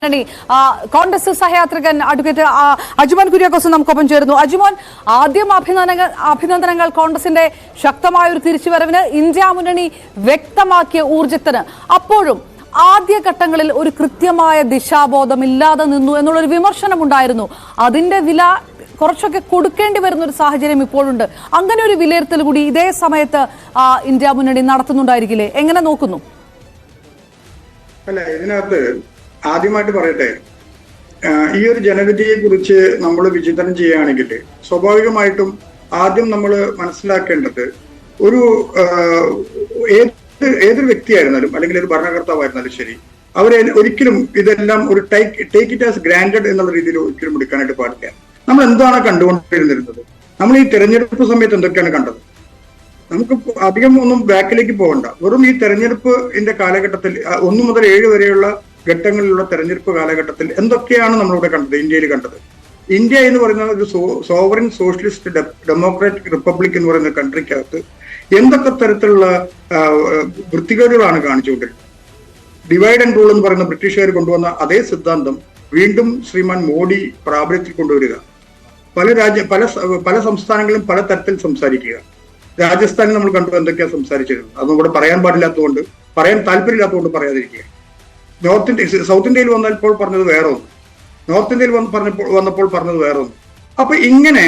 Congress സഹയാത്രികൻ advocate Ajmal Kuriakose നമുക്കൊപ്പം ചേരുന്നു. അജ്മോൻ, ആദ്യം അഭിനന്ദനങ്ങൾ കോൺഗ്രസിന്റെ ശക്തമായ ഒരു തിരിച്ചുവരവിന്, ഇന്ത്യ മുന്നണി വ്യക്തമാക്കിയ ഊർജത്തിന്. അപ്പോഴും ആദ്യഘട്ടങ്ങളിൽ ഒരു കൃത്യമായ ദിശാബോധമില്ലാതെ നിന്നു എന്നുള്ളൊരു വിമർശനം ഉണ്ടായിരുന്നു. അതിന്റെ വില കുറച്ചൊക്കെ കൊടുക്കേണ്ടി വരുന്ന ഒരു സാഹചര്യം ഇപ്പോഴുണ്ട്. അങ്ങനെ ഒരു വിലയിരുത്തൽ കൂടി ഇതേ സമയത്ത് ഇന്ത്യ മുന്നണി നടത്തുന്നുണ്ടായിരിക്കില്ലേ? എങ്ങനെ നോക്കുന്നു? അല്ല, ഇതിനകത്ത് ആദ്യമായിട്ട് പറയട്ടെ, ഈ ഒരു ജനവിധിയെ കുറിച്ച് നമ്മൾ വിചിന്തനം ചെയ്യുകയാണെങ്കിൽ സ്വാഭാവികമായിട്ടും ആദ്യം നമ്മൾ മനസ്സിലാക്കേണ്ടത് ഒരു ഏതൊരു വ്യക്തിയായിരുന്നാലും അല്ലെങ്കിൽ ഒരു ഭരണകർത്താവായിരുന്നാലും ശരി, അവരെ ഒരിക്കലും ഇതെല്ലാം ഒരു ടേക്ക് ഇറ്റ് ആസ് ഗ്രാൻഡഡ് എന്നുള്ള രീതിയിൽ ഒരിക്കലും എടുക്കാനായിട്ട് പാടില്ല. നമ്മൾ എന്താണ് കണ്ടുകൊണ്ടിരുന്നത്? നമ്മൾ ഈ തെരഞ്ഞെടുപ്പ് സമയത്ത് എന്തൊക്കെയാണ് കണ്ടത്? നമുക്ക് അധികം ഒന്നും ബാക്കിലേക്ക് പോകണ്ട. വെറും ഈ തെരഞ്ഞെടുപ്പിന്റെ കാലഘട്ടത്തിൽ 1 മുതൽ 7 വരെയുള്ള ഘട്ടങ്ങളിലുള്ള തെരഞ്ഞെടുപ്പ് കാലഘട്ടത്തിൽ എന്തൊക്കെയാണ് നമ്മളിവിടെ കണ്ടത്? ഇന്ത്യയിൽ കണ്ടത്, ഇന്ത്യ എന്ന് പറയുന്ന ഒരു സോവറിൻ സോഷ്യലിസ്റ്റ് ഡെമോക്രാറ്റിക് റിപ്പബ്ലിക് എന്ന് പറയുന്ന കൺട്രിക്കകത്ത് എന്തൊക്കെ തരത്തിലുള്ള വൃത്തികേടുകളാണ് കാണിച്ചുകൊണ്ടിരുന്നത്. ഡിവൈഡ് ആൻഡ് റൂൾ എന്ന് പറയുന്ന ബ്രിട്ടീഷുകാർ കൊണ്ടുവന്ന അതേ സിദ്ധാന്തം വീണ്ടും ശ്രീമാൻ മോഡി പ്രാബല്യത്തിൽ കൊണ്ടുവരിക. പല സംസ്ഥാനങ്ങളിലും പല തരത്തിൽ സംസാരിക്കുക. രാജസ്ഥാനിൽ നമ്മൾ കണ്ടു എന്തൊക്കെയാണ് സംസാരിച്ചിരുന്നത്. അതൊന്നും ഇവിടെ പറയാൻ പാടില്ലാത്തതുകൊണ്ട്, പറയാൻ താല്പര്യമില്ലാത്തതുകൊണ്ട് പറയാതിരിക്കുക. സൗത്ത് ഇന്ത്യയിൽ വന്നപ്പോൾ പറഞ്ഞത് വേറെ ഒന്ന്, നോർത്ത് ഇന്ത്യയിൽ വന്നപ്പോൾ പറഞ്ഞത് വേറെ ഒന്ന്. അപ്പൊ ഇങ്ങനെ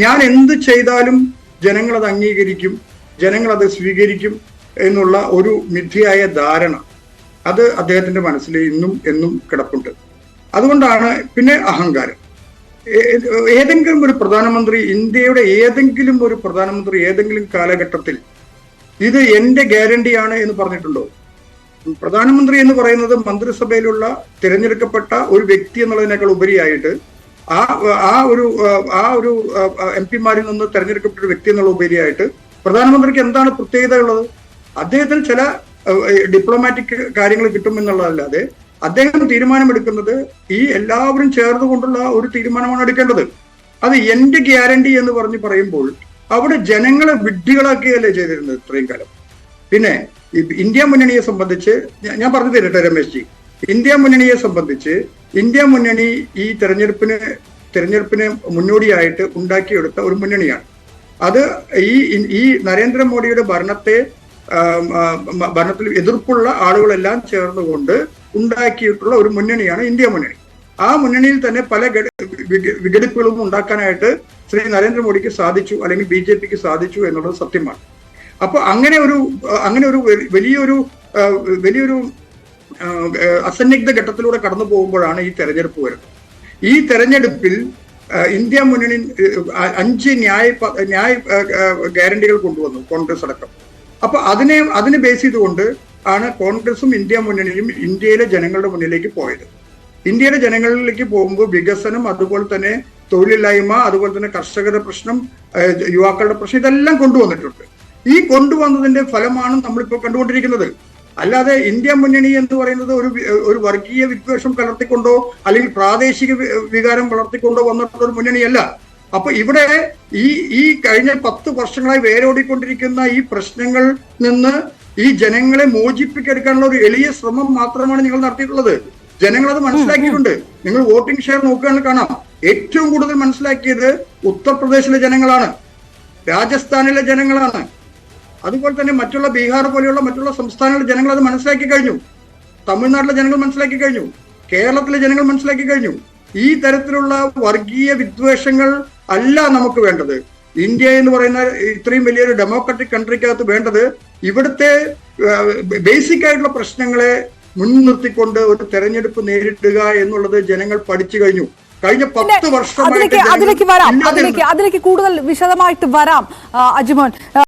ഞാൻ എന്ത് ചെയ്താലും ജനങ്ങൾ അത് അംഗീകരിക്കും, ജനങ്ങൾ അത് സ്വീകരിക്കും എന്നുള്ള ഒരു മിഥ്യയായ ധാരണ അത് അദ്ദേഹത്തിന്റെ മനസ്സിൽ ഇന്നും എന്നും കിടപ്പുണ്ട്. അതുകൊണ്ടാണ് പിന്നെ അഹങ്കാരം. ഏതെങ്കിലും ഒരു പ്രധാനമന്ത്രി, ഇന്ത്യയുടെ ഏതെങ്കിലും ഒരു പ്രധാനമന്ത്രി ഏതെങ്കിലും കാലഘട്ടത്തിൽ ഇത് എന്റെ ഗ്യാരണ്ടിയാണ് എന്ന് പറഞ്ഞിട്ടുണ്ടോ? പ്രധാനമന്ത്രി എന്ന് പറയുന്നത് മന്ത്രിസഭയിലുള്ള തിരഞ്ഞെടുക്കപ്പെട്ട ഒരു വ്യക്തി എന്നുള്ളതിനേക്കാൾ ഉപരിയായിട്ട് ആ ഒരു MP-മാരിൽ നിന്ന് തെരഞ്ഞെടുക്കപ്പെട്ട ഒരു വ്യക്തി എന്നുള്ള ഉപരിയായിട്ട് പ്രധാനമന്ത്രിക്ക് എന്താണ് പ്രത്യേകത ഉള്ളത്? അദ്ദേഹത്തിന് ചില ഡിപ്ലോമാറ്റിക് കാര്യങ്ങൾ കിട്ടുമെന്നുള്ളതല്ലാതെ അദ്ദേഹം തീരുമാനമെടുക്കുന്നത് ഈ എല്ലാവരും ചേർന്നുകൊണ്ടുള്ള ഒരു തീരുമാനമാണ് എടുക്കേണ്ടത്. അത് എന്റെ ഗ്യാരണ്ടി എന്ന് പറയുമ്പോൾ അവിടെ ജനങ്ങളെ വിഡ്ഢികളാക്കിയല്ലേ ചെയ്തിരുന്നത് ഇത്രയും കാലം. പിന്നെ ഇന്ത്യ മുന്നണിയെ സംബന്ധിച്ച് ഞാൻ പറഞ്ഞു തരട്ടെ രമേശ് ജി, ഇന്ത്യ മുന്നണിയെ സംബന്ധിച്ച് ഇന്ത്യ മുന്നണി ഈ തെരഞ്ഞെടുപ്പിന് മുന്നോടിയായിട്ട് ഉണ്ടാക്കിയെടുത്ത ഒരു മുന്നണിയാണ്. അത് ഈ നരേന്ദ്രമോദിയുടെ ഭരണത്തിൽ എതിർപ്പുള്ള ആളുകളെല്ലാം ചേർന്നുകൊണ്ട് ഉണ്ടാക്കിയിട്ടുള്ള ഒരു മുന്നണിയാണ് ഇന്ത്യ മുന്നണി. ആ മുന്നണിയിൽ തന്നെ പല വിഘടിപ്പുകളും ഉണ്ടാക്കാനായിട്ട് ശ്രീ നരേന്ദ്രമോദിക്ക് സാധിച്ചു, അല്ലെങ്കിൽ BJPക്ക് സാധിച്ചു എന്നുള്ളത് സത്യമാണ്. അപ്പൊ അങ്ങനെ ഒരു വലിയൊരു അസന്നിഗ്ധ ഘട്ടത്തിലൂടെ കടന്നു പോകുമ്പോഴാണ് ഈ തെരഞ്ഞെടുപ്പ് വരുന്നത്. ഈ തെരഞ്ഞെടുപ്പിൽ ഇന്ത്യ മുന്നണി 5 ന്യായ ഗ്യാരണ്ടികൾ കൊണ്ടുവന്നു, കോൺഗ്രസ് അടക്കം. അപ്പൊ അതിനെ ബേസ് ചെയ്തുകൊണ്ട് ആണ് കോൺഗ്രസും ഇന്ത്യ മുന്നണിയും ഇന്ത്യയിലെ ജനങ്ങളുടെ മുന്നിലേക്ക് പോയത്. ഇന്ത്യയുടെ ജനങ്ങളിലേക്ക് പോകുമ്പോൾ വികസനം, അതുപോലെ തന്നെ തൊഴിലില്ലായ്മ, അതുപോലെ തന്നെ കർഷകരുടെ പ്രശ്നം, യുവാക്കളുടെ പ്രശ്നം, ഇതെല്ലാം കൊണ്ടുവന്നിട്ടുണ്ട്. ഈ കൊണ്ടുവന്നതിന്റെ ഫലമാണ് നമ്മളിപ്പോൾ കണ്ടുകൊണ്ടിരിക്കുന്നത്. അല്ലാതെ ഇന്ത്യ മുന്നണി എന്ന് പറയുന്നത് ഒരു വർഗീയ വിദ്വേഷം കലർത്തിക്കൊണ്ടോ അല്ലെങ്കിൽ പ്രാദേശിക വികാരം വളർത്തിക്കൊണ്ടോ വന്നിട്ടുള്ള ഒരു മുന്നണിയല്ല. അപ്പൊ ഇവിടെ ഈ കഴിഞ്ഞ 10 വർഷങ്ങളായി വേരോടിക്കൊണ്ടിരിക്കുന്ന ഈ പ്രശ്നങ്ങളിൽ നിന്ന് ഈ ജനങ്ങളെ മോചിപ്പിച്ചെടുക്കാനുള്ള ഒരു എളിയ ശ്രമം മാത്രമാണ് നിങ്ങൾ നടത്തിയിട്ടുള്ളത്. ജനങ്ങൾ അത് മനസ്സിലാക്കിയിട്ടുണ്ട്. നിങ്ങൾ വോട്ടിംഗ് ഷെയർ നോക്കുകയാണെങ്കിൽ കാണാം, ഏറ്റവും കൂടുതൽ മനസ്സിലാക്കിയത് ഉത്തർപ്രദേശിലെ ജനങ്ങളാണ്, രാജസ്ഥാനിലെ ജനങ്ങളാണ്, അതുപോലെ തന്നെ മറ്റുള്ള ബീഹാർ പോലെയുള്ള മറ്റുള്ള സംസ്ഥാനങ്ങളിലെ ജനങ്ങൾ അത് മനസ്സിലാക്കി കഴിഞ്ഞു. തമിഴ്നാട്ടിലെ ജനങ്ങൾ മനസ്സിലാക്കി കഴിഞ്ഞു. കേരളത്തിലെ ജനങ്ങൾ മനസ്സിലാക്കി കഴിഞ്ഞു. ഈ തരത്തിലുള്ള വർഗീയ വിദ്വേഷങ്ങൾ അല്ല നമുക്ക് വേണ്ടത്. ഇന്ത്യ എന്ന് പറയുന്ന ഇത്രയും വലിയൊരു ഡെമോക്രാറ്റിക് കൺട്രിക്കകത്ത് വേണ്ടത് ഇവിടുത്തെ ബേസിക് ആയിട്ടുള്ള പ്രശ്നങ്ങളെ മുൻനിർത്തിക്കൊണ്ട് ഒരു തെരഞ്ഞെടുപ്പ് നേരിടുക എന്നുള്ളത് ജനങ്ങൾ പഠിച്ചു കഴിഞ്ഞു. കഴിഞ്ഞ 10 വർഷമായിട്ട് അതിലേക്ക് കൂടുതൽ വിശദമായിട്ട് വരാം അജ്മോൻ.